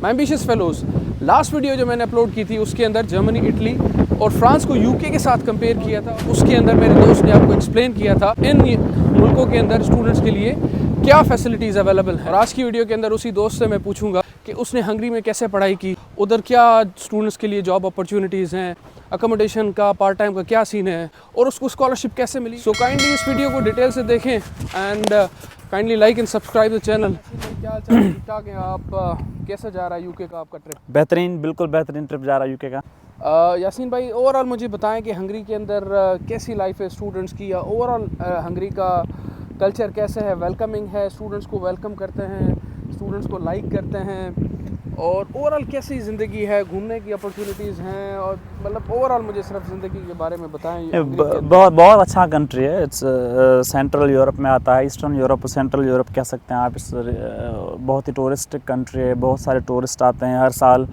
My ambitious fellows. Last video जो मैंने upload की थी उसके अंदर जर्मनी, इटली और फ्रांस को यूके के साथ कंपेयर किया था। उसके अंदर मेरे दोस्त ने आपको एक्सप्लेन किया था इन मुल्कों के अंदर स्टूडेंट्स के लिए क्या फैसिलिटीज़ अवेलेबल है। और आज की वीडियो के अंदर उसी दोस्त से मैं पूछूंगा कि उसने हंगरी में कैसे पढ़ाई की, उधर क्या स्टूडेंट्स के लिए जॉब अपॉर्चुनिटीज़ हैं, अकोमोडेशन का, पार्ट टाइम का क्या सीन है और उसको स्कॉलरशिप कैसे मिली। सो काइंडली इस वीडियो को डिटेल से देखें and kindly like and subscribe the channel. क्या ठीक ठाक है आप? कैसा जा रहा है यूके का आपका ट्रिप? बेहतरीन, बिल्कुल बेहतरीन ट्रिप जा रहा है यूके का। यासीन भाई, ओवरऑल मुझे बताएं कि हंगरी के अंदर कैसी लाइफ है स्टूडेंट्स की, या ओवरऑल हंगरी का कल्चर कैसे है, वेलकमिंग है, स्टूडेंट्स को वेलकम करते हैं, स्टूडेंट्स को लाइक करते हैं, और ओवरऑल कैसी ज़िंदगी है, घूमने की अपॉर्चुनिटीज़ हैं, और मतलब ओवरऑल मुझे सिर्फ ज़िंदगी के बारे में बताएं। बहुत अच्छा कंट्री है। इट्स सेंट्रल यूरोप में आता है, ईस्टर्न यूरोप, सेंट्रल यूरोप कह सकते हैं आप। इस बहुत ही टूरिस्टिक कंट्री है, बहुत सारे टूरिस्ट आते हैं हर साल,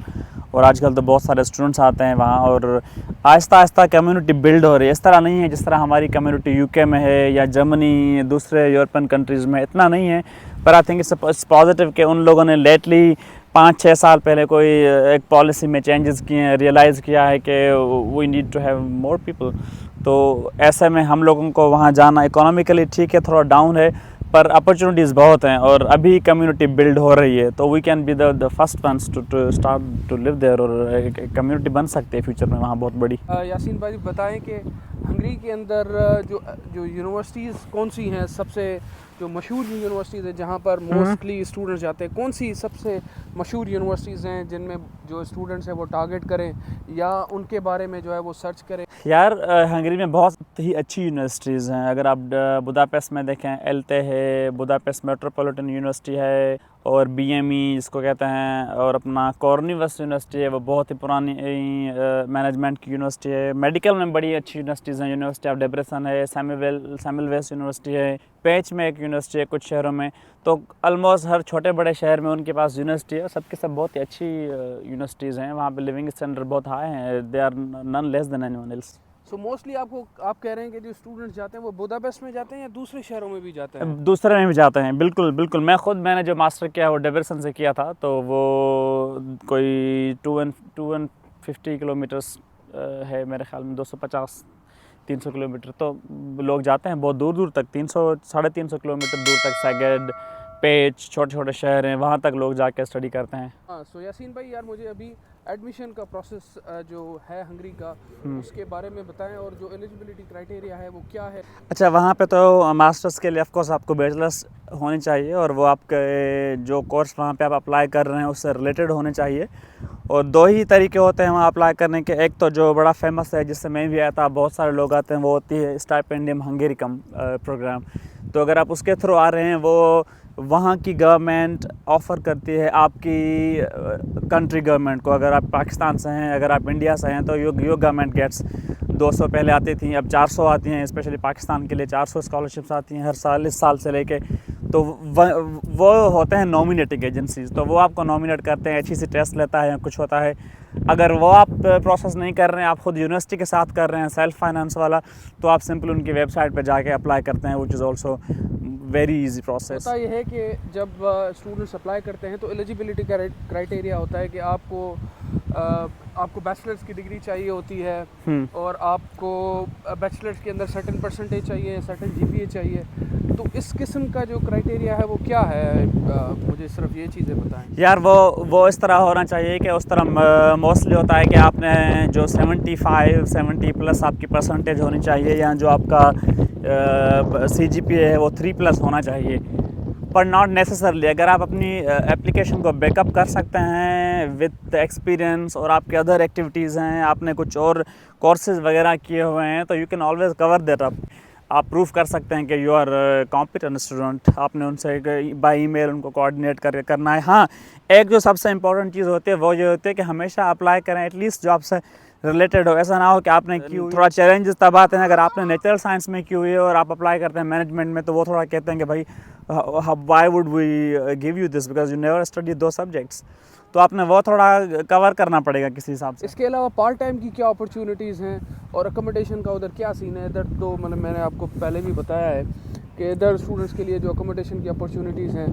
और आजकल तो बहुत सारे स्टूडेंट्स आते हैं वहाँ, और आहिस्ता आहिस्ता कम्युनिटी बिल्ड हो रही है। इस तरह नहीं है जिस तरह हमारी कम्युनिटी यूके में है या जर्मनी, दूसरे यूरोपियन कंट्रीज़ में, इतना नहीं है। पर आई थिंक इट्स पॉजिटिव कि उन लोगों ने लेटली 5-6 साल पहले कोई एक पॉलिसी में चेंजेस किए हैं, रियलाइज़ किया है कि we need to have more people. तो ऐसे में हम लोगों को वहाँ जाना इकोनॉमिकली ठीक है, थोड़ा डाउन है, पर अपॉर्चुनिटीज़ बहुत हैं और अभी कम्युनिटी बिल्ड हो रही है। तो we can be the first ones to start to live there, और एक कम्युनिटी बन सकती है फ्यूचर में वहाँ बहुत बड़ी। यासीन भाई बताएं कि हंगरी के अंदर जो यूनिवर्सिटीज़ कौन सी हैं, सबसे जो मशहूर यूनिवर्सिटीज़ हैं जहाँ पर मोस्टली स्टूडेंट्स जाते हैं, कौन सी सबसे मशहूर यूनिवर्सिटीज़ हैं जिनमें जो स्टूडेंट्स हैं वो टारगेट करें या उनके बारे में जो है वो सर्च करें? यार हंगरी में बहुत ही अच्छी यूनिवर्सिटीज़ हैं। अगर आप बुदापेस्ट में देखें, एलते है, बुदापेस्ट मेट्रोपॉलिटन यूनिवर्सिटी है, और बीएमई जिसको कहते हैं, और अपना कॉर्निवस यूनिवर्सिटी है, वो बहुत ही पुरानी मैनेजमेंट की यूनिवर्सिटी है। मेडिकल में बड़ी अच्छी यूनिवर्सिटीज़ हैं, यूनिवर्सिटी ऑफ डेब्रेसन है, सैमुअल यूनिवर्सिटी है, पेच में एक यूनिवर्सिटी है कुछ शहरों में। तो ऑलमोस्ट हर छोटे बड़े शहर में उनके पास यूनिवर्सिटी है, सबके सब बहुत ही अच्छी यूनिवर्सिटीज़ हैं। वहाँ पे लिविंग स्टैंडर्ड बहुत हाई हैं, they are none less than anyone else. So mostly आप कह रहे हैं कि जो स्टूडेंट्स जाते हैं वो बुदापेस्ट में जाते हैं या दूसरे शहरों में भी जाते हैं? दूसरे में भी जाते हैं, बिल्कुल बिल्कुल। मैंने जो मास्टर किया वो डेब्रेसन से किया था, तो वो कोई 250 किलोमीटर्स है मेरे ख्याल में, 250-300 किलोमीटर। तो लोग जाते हैं बहुत दूर दूर तक, 300-350 किलोमीटर दूर तक। सैगेड, पेच, छोटे छोटे शहर हैं, वहाँ तक लोग जाके स्टडी करते हैं। हाँ, सो यासीन भाई यार, मुझे अभी एडमिशन का प्रोसेस जो है हंगरी का उसके बारे में बताएं, और जो एलिजिबिलिटी क्राइटेरिया है वो क्या है? अच्छा, वहाँ पे तो मास्टर्स के लिए ऑफ कोर्स आपको बैचलर्स होनी चाहिए, और वो आपके जो कोर्स वहाँ पे आप अप्लाई कर रहे हैं उससे रिलेटेड होने चाहिए। और 2 ही तरीके होते हैं वहाँ अप्लाई करने के। एक तो जो बड़ा फेमस है, जिससे मैं भी आया था, बहुत सारे लोग आते हैं, वो होती है स्टाइपेंडियम हंगेरिकम प्रोग्राम। तो अगर आप उसके थ्रू आ रहे हैं, वो वहाँ की गवर्नमेंट ऑफ़र करती है आपकी कंट्री गवर्नमेंट को। अगर आप पाकिस्तान से हैं, अगर आप इंडिया से हैं, तो यो गवर्नमेंट गेट्स 200 पहले आती थी, अब 400 आती हैं। स्पेशली पाकिस्तान के लिए 400 स्कॉलरशिप्स आती हैं हर साल, इस साल से लेके। तो वो होते हैं नॉमिनेटिंग एजेंसीज़, तो वो आपको नॉमिनेट करते हैं, HEC टेस्ट लेता है या कुछ होता है। अगर वो आप प्रोसेस नहीं कर रहे हैं, आप खुद यूनिवर्सिटी के साथ कर रहे हैं सेल्फ फाइनेंस वाला, तो आप सिंपल उनकी वेबसाइट पर जाके अप्लाई करते हैं, which is also very easy process. होता ये है कि जब स्टूडेंट्स अप्लाई करते हैं तो एलिजिबिलिटी क्राइटेरिया होता है कि आपको बैचलर्स की डिग्री चाहिए होती है, और आपको बैचलर्स के अंदर सर्टेन परसेंटेज चाहिए, सर्टेन GPA चाहिए। तो इस किस्म का जो क्राइटेरिया है वो क्या है? मुझे सिर्फ ये चीज़ें बताएं यार। वो इस तरह होना चाहिए कि उस तरह मोस्टली होता है कि आपने जो 70 प्लस आपकी परसेंटेज होनी चाहिए, या जो आपका CGPA है वो 3+ होना चाहिए। पर नॉट नेसेसरली। अगर आप अपनी एप्लीकेशन को बैकअप कर सकते हैं विद एक्सपीरियंस, और आपके अदर एक्टिविटीज़ हैं, आपने कुछ और कोर्सेज़ वगैरह किए हुए हैं, तो you can always cover that up. आप प्रूफ कर सकते हैं कि यू आर कॉम्पिटेंट स्टूडेंट। आपने उनसे बाय ईमेल उनको कोऑर्डिनेट करना है। हाँ, एक जो सबसे इम्पोर्टेंट चीज़ होती है वो ये होती है कि हमेशा अप्लाई करें एटलीस्ट जो आपसे रिलेटेड हो। ऐसा ना हो कि आपने की हुई, थोड़ा चैलेंजेस तब आते हैं अगर आपने नेचुरल साइंस में की हुई है और आप अप्लाई करते हैं मैनेजमेंट में, तो वो थोड़ा कहते हैं कि भाई why would we give you this because you never study 2 subjects. तो आपने वो थोड़ा कवर करना पड़ेगा किसी हिसाब से। इसके अलावा पार्ट टाइम की क्या अपॉर्चुनिटीज़ हैं और अकोमोडेशन का उधर क्या सीन है? इधर तो मतलब मैंने आपको पहले भी बताया है कि इधर स्टूडेंट्स के लिए जो अकोमोडेशन की अपॉर्चुनिटीज़ हैं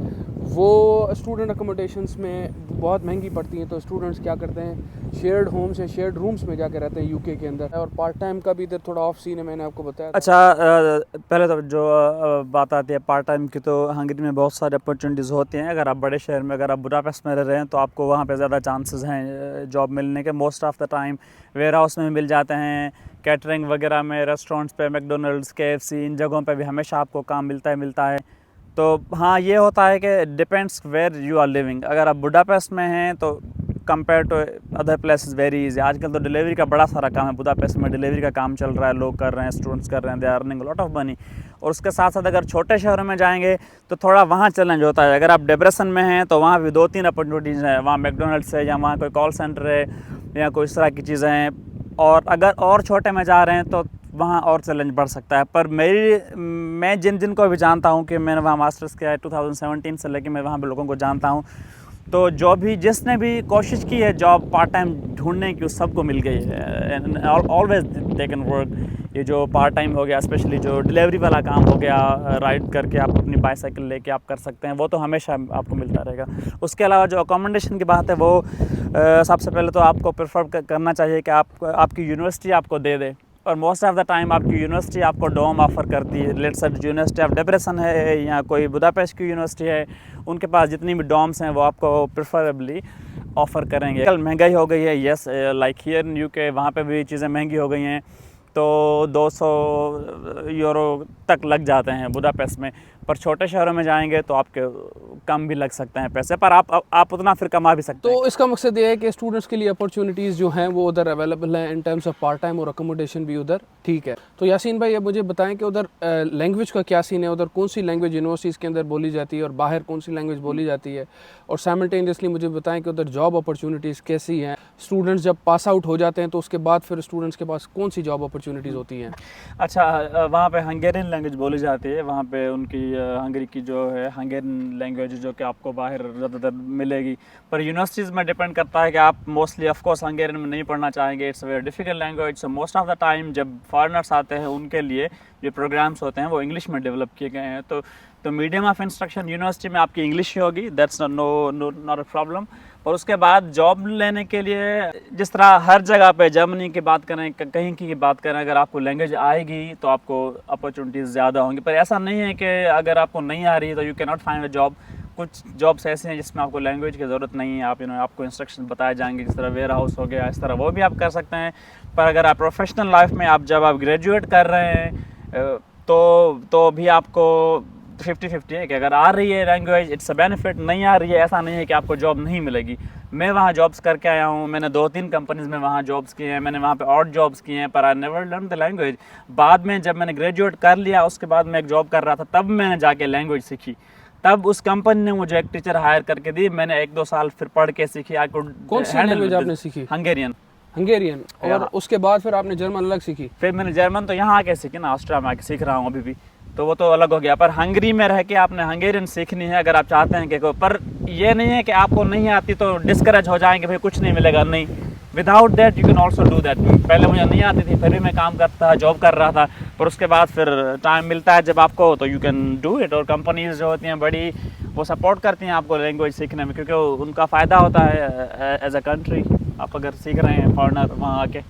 वो स्टूडेंट अकोमोडेशंस में बहुत महंगी पड़ती हैं, तो स्टूडेंट्स क्या करते हैं शेयर्ड होम्स या शेयर्ड रूम्स में जाके रहते हैं यूके के अंदर। और पार्ट टाइम का भी इधर थोड़ा ऑफ सीन है, मैंने आपको बताया। अच्छा, पहले तो जो बात आती है पार्ट टाइम की, तो हंगरी में बहुत सारे अपॉर्चुनिटीज़ होती हैं। अगर आप बड़े शहर में, अगर आप बुडापेस्ट में रह रहे हैं तो आपको वहाँ पे ज़्यादा चांसेस हैं जॉब मिलने के। Most of the time warehouse में मिल जाते हैं, कैटरिंग वगैरह में, रेस्टोरेंट्स पे, मैकडोनल्ड्स, KFC, इन जगहों पे भी हमेशा आपको काम मिलता है। तो हाँ, ये होता है कि depends where you are living. अगर आप बुडापेस्ट में हैं तो compare to other places very easy. आजकल तो डिलीवरी का बड़ा सारा काम है, बुडापेस्ट में डिलीवरी का काम चल रहा है, लोग कर रहे हैं, स्टूडेंट्स कर रहे हैं, they are earning lot of money. और उसके साथ साथ अगर छोटे शहरों में जाएंगे तो थोड़ा वहाँ चैलेंज होता है। अगर आप डेब्रेसन में हैं तो वहाँ भी 2-3 अपॉर्चुनिटीज़ हैं, वहाँ मैकडोनल्ड्स है या वहाँ कोई कॉल सेंटर है या कोई इस तरह की चीज़ें हैं। और अगर और छोटे में जा रहे हैं तो वहाँ और चैलेंज बढ़ सकता है। पर मैं जिन को भी जानता हूँ कि मैंने वहाँ मास्टर्स किया है 2017 से लेकर, मैं वहाँ पे लोगों को जानता हूँ, तो जो भी जिसने भी कोशिश की है जॉब पार्ट टाइम ढूंढने की, उस सबको मिल गई है। Always they can work. ये जो पार्ट टाइम हो गया, स्पेशली जो डिलीवरी वाला काम हो गया, राइड करके आप अपनी बाईसाइकिल लेके आप कर सकते हैं, वो तो हमेशा आपको मिलता रहेगा। उसके अलावा जो अकोमोडेशन की बात है वो सबसे पहले तो आपको प्रेफर करना चाहिए कि आपकी यूनिवर्सिटी आपको दे दे। और मोस्ट ऑफ द टाइम आपकी यूनिवर्सिटी आपको डोम ऑफ़र करती है। लेट्स से यूनिवर्सिटी ऑफ डेब्रेसन है या कोई बुडापेस्ट की यूनिवर्सिटी है, उनके पास जितनी भी डोम्स हैं वो आपको प्रेफरेबली ऑफ़र करेंगे। कल महंगाई हो गई है, yes, like here in UK, वहाँ पे भी चीज़ें महंगी हो गई हैं, तो 200 यूरो तक लग जाते हैं बुडापेस्ट में। पर छोटे शहरों में जाएंगे तो आपके कम भी लग सकते हैं पैसे, पर आप उतना फिर कमा भी सकते हैं। तो इसका मकसद ये है कि स्टूडेंट्स के लिए अपॉर्चुनिटीज़ जो हैं वो उधर अवेलेबल हैं in terms of part time, और अकोमोडेशन भी उधर ठीक है। तो यासीन भाई, अब मुझे बताएं कि उधर लैंग्वेज का क्या सीन है, उधर कौन सी लैंग्वेज यूनिवर्सिटीज़ के अंदर बोली जाती है और बाहर कौन सी लैंग्वेज बोली जाती है, और साइमल्टेनियसली मुझे बताएं कि उधर जॉब अपॉर्चुनिटीज़ कैसी हैं। स्टूडेंट्स जब पास आउट हो जाते हैं तो उसके बाद फिर स्टूडेंट्स के पास कौन सी जॉब अपॉर्चुनिटीज़ होती हैं। अच्छा, वहाँ पे हंगेरियन लैंग्वेज बोली जाती है। वहाँ पे उनकी हंगरी की जो है हंगेरियन लैंग्वेज जो कि आपको बाहर ज़्यादातर मिलेगी, पर यूनिवर्सिटीज़ में डिपेंड करता है कि आप मोस्टली ऑफ कोर्स हंगेरियन में नहीं पढ़ना चाहेंगे। It's a very difficult language. So most of the time जब फॉरेनर्स आते हैं उनके लिए जो प्रोग्राम्स होते हैं वो इंग्लिश में डेवलप किए गए हैं। तो मीडियम ऑफ इंस्ट्रक्शन यूनिवर्सिटी में आपकी इंग्लिश ही होगी, दैट्स नॉट अ प्रॉब्लम। और उसके बाद जॉब लेने के लिए जिस तरह हर जगह पे, जर्मनी की बात करें, कहीं की बात करें, अगर आपको लैंग्वेज आएगी तो आपको अपॉर्चुनिटीज़ ज़्यादा होंगी। पर ऐसा नहीं है कि अगर आपको नहीं आ रही तो you can not find a job. कुछ जॉब्स ऐसे हैं जिसमें आपको लैंग्वेज की ज़रूरत नहीं है, आपको इंस्ट्रक्शन बताए जाएंगे, जिस तरह वेयर हाउस हो गया, इस तरह वो भी आप कर सकते हैं। पर अगर आप प्रोफेशनल लाइफ में जब आप ग्रेजुएट कर रहे हैं तो भी आपको 50-50 है कि अगर आ रही है लैंग्वेज इट्स अ बेनिफिट, नहीं आ रही है ऐसा नहीं है कि आपको जॉब नहीं मिलेगी। मैं वहाँ जॉब्स करके आया हूँ, मैंने 2-3 कंपनीज़ में वहाँ जॉब्स किए हैं, मैंने वहाँ पे और जॉब्स किए हैं, पर I never learn the language. बाद में जब मैंने ग्रेजुएट कर लिया, उसके बाद मैं एक जॉब कर रहा था, तब मैंने जाके लैंग्वेज सीखी। तब उस कंपनी ने मुझे एक टीचर हायर करके दी, मैंने 1-2 साल फिर पढ़ के सीखी। I could. कौन सी लैंग्वेज आपने सीखी? हंगेरियन। और उसके बाद फिर आपने जर्मन अलग सीखी? फिर मैंने जर्मन तो यहाँ आके सीखी ना, ऑस्ट्रिया में आके सीख रहा हूँ अभी भी, तो वो तो अलग हो गया। पर हंगरी में रह के आपने हंगेरियन सीखनी है अगर आप चाहते हैं कि पर ये नहीं है कि आपको नहीं आती तो डिस्करेज हो जाएंगे, भाई कुछ नहीं मिलेगा, नहीं। Without that you can also do that. पहले मुझे नहीं आती थी, फिर भी मैं काम करता था, जॉब कर रहा था, पर उसके बाद फिर टाइम मिलता है जब आपको, तो यू कैन डू इट। और कंपनीज जो होती हैं बड़ी, वो सपोर्ट करती हैं आपको लैंग्वेज सीखने में, क्योंकि उनका फ़ायदा होता है एज अ कंट्री, आप अगर सीख रहे हैं फॉरेनर वहाँ आके।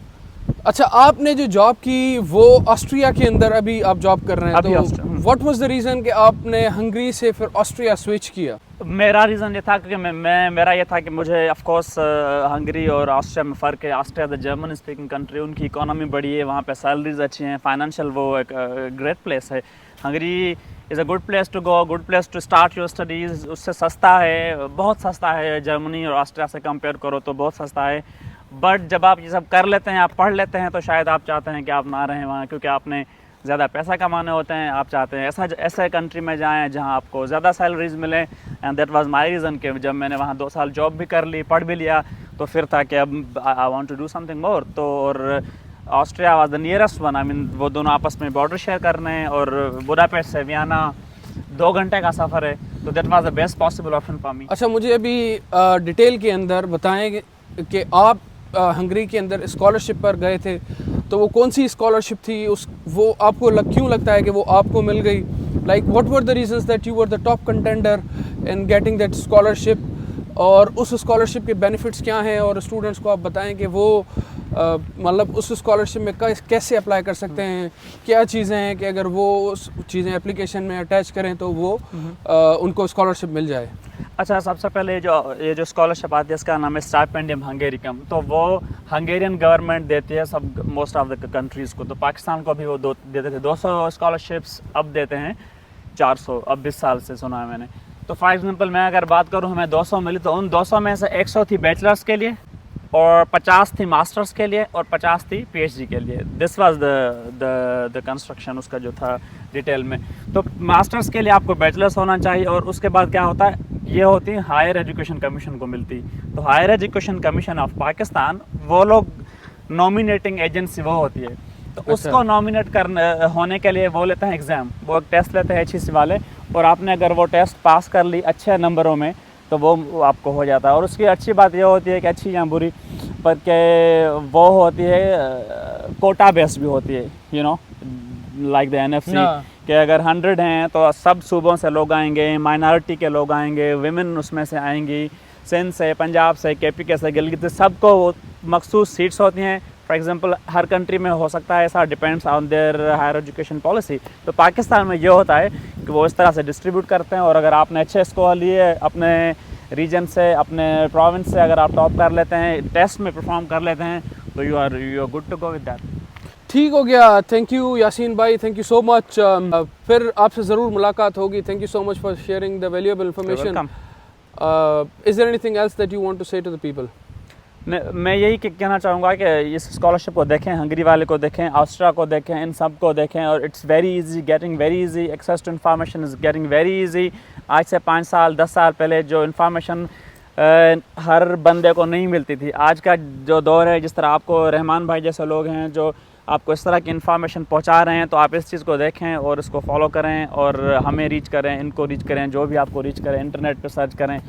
अच्छा, आपने जो जॉब की वो ऑस्ट्रिया के अंदर अभी आप जॉब कर रहे हैं, तो व्हाट वाज द रीज़न कि आपने हंगरी से फिर ऑस्ट्रिया स्विच किया? मेरा रीज़न ये था कि मेरा ये था कि मुझे ऑफ कोर्स हंगरी और ऑस्ट्रिया में फ़र्क है। Austria the German speaking country, उनकी इकोनॉमी बड़ी है, वहाँ पे सैलरीज अच्छी हैं, फाइनेंशियल वो एक ग्रेट प्लेस है। Hungary is a good place to go, good place to start your studies. उससे सस्ता है, बहुत सस्ता है, जर्मनी और ऑस्ट्रिया से कंपेयर करो तो बहुत सस्ता है। बट जब आप ये सब कर लेते हैं, आप पढ़ लेते हैं, तो शायद आप चाहते हैं कि आप ना रहें वहाँ, क्योंकि आपने ज़्यादा पैसा कमाने होते हैं। आप चाहते हैं ऐसे कंट्री में जाएं जहाँ आपको ज़्यादा सैलरीज मिलें। And that was my reason कि जब मैंने वहाँ 2 साल जॉब भी कर ली, पढ़ भी लिया, तो फिर था कि अब I want to do something more. तो और Austria was the nearest one. I mean वो दोनों आपस में बॉर्डर शेयर कर रहे हैं, और बुडापेस्ट से वियना 2 घंटे का सफ़र है, तो that was the best possible option for me. अच्छा, मुझे अभी डिटेल के अंदर बताएं कि आप हंगरी के अंदर स्कॉलरशिप पर गए थे, तो वो कौन सी स्कॉलरशिप थी, वो आपको क्यों लगता है कि वो आपको मिल गई, like what were the reasons that you were the top contender in getting that scholarship, और उस स्कॉलरशिप के बेनिफिट्स क्या हैं, और स्टूडेंट्स को आप बताएं कि वो मतलब उस स्कॉलरशिप में कैसे अप्लाई कर सकते हैं, क्या चीज़ें हैं कि अगर वो उस चीज़ें एप्लीकेशन में अटैच करें तो वो उनको स्कॉलरशिप मिल जाए। अच्छा, सबसे पहले ये जो स्कॉलरशिप आती है इसका नाम है स्टाइपेंडियम हंगेरिकम। तो वो हंगेरियन गवर्नमेंट देती है सब मोस्ट ऑफ द कंट्रीज़ को। तो पाकिस्तान को भी वो देते थे 200 स्कॉलरशिप्स, अब देते हैं 400, अब 20 साल से सुना है मैंने। तो फॉर एग्जांपल मैं अगर बात करूँ, हमें 200 मिली, तो उन 200 में से 100 थी बैचलर्स के लिए, और 50 थी मास्टर्स के लिए, और 50 थी पीएचडी के लिए। दिस वाज द कंस्ट्रक्शन उसका जो था डिटेल में। तो मास्टर्स के लिए आपको बैचलर्स होना चाहिए, और उसके बाद क्या होता है, ये होती है हायर एजुकेशन कमीशन को मिलती। तो higher education commission of Pakistan, वो लोग नॉमिनेटिंग एजेंसी वो होती है। तो उसको नॉमिनेट करने होने के लिए वो लेते हैं एग्ज़ाम, वो एक टेस्ट लेते हैं HEC वाले, और आपने अगर वो टेस्ट पास कर ली अच्छे नंबरों में तो वो आपको हो जाता है। और उसकी अच्छी बात ये होती है कि अच्छी या बुरी, पर के वो होती है कोटा बेस्ड भी होती है, you know, like the NFC, कि अगर 100 हैं तो सब सूबों से लोग आएंगे, माइनॉरिटी के लोग आएंगे, विमेन उसमें से आएंगी, सिंध से, पंजाब से, KPK से, गिलगित, सबको मखसूस सीट्स होती हैं। फॉर एग्जांपल हर कंट्री में हो सकता है ऐसा, depends on their higher education policy. तो पाकिस्तान में ये होता है कि वो इस तरह से डिस्ट्रीब्यूट करते हैं, और अगर आपने अच्छे स्कोर लिए अपने रीजन से, अपने प्रोविंस से, अगर आप टॉप कर लेते हैं, टेस्ट में परफॉर्म कर लेते हैं, तो you are good to go with that. ठीक हो गया, थैंक यू यासीन भाई, थैंक यू सो मच। फिर आपसे ज़रूर मुलाकात होगी। Thank you so much for sharing the valuable information. Is there anything else that you want to say to the people? मैं यही कहना चाहूँगा कि इस स्कॉलरशिप को देखें, हंगरी वाले को देखें, ऑस्ट्रिया को देखें, इन सब को देखें, और it's very easy, getting very easy, access to information is getting very easy. आज से 5 साल 10 साल पहले जो इन्फॉर्मेशन हर बंदे को नहीं मिलती थी, आज का जो दौर है, जिस तरह आपको रहमान भाई जैसे लोग हैं जो आपको इस तरह की इन्फॉर्मेशन पहुंचा रहे हैं, तो आप इस चीज़ को देखें और इसको फॉलो करें, और हमें रीच करें, इनको रीच करें, जो भी आपको रीच करें, इंटरनेट पर सर्च करें,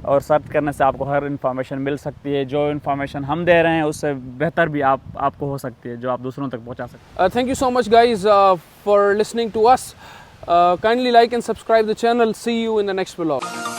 और सर्च करने से आपको हर इन्फॉर्मेशन मिल सकती है। जो इन्फॉर्मेशन हम दे रहे हैं उससे बेहतर भी आपको हो सकती है, जो आप दूसरों तक पहुंचा सकते हैं। Thank you so much guys for listening to us. Kindly like and subscribe the channel. See you in the next vlog.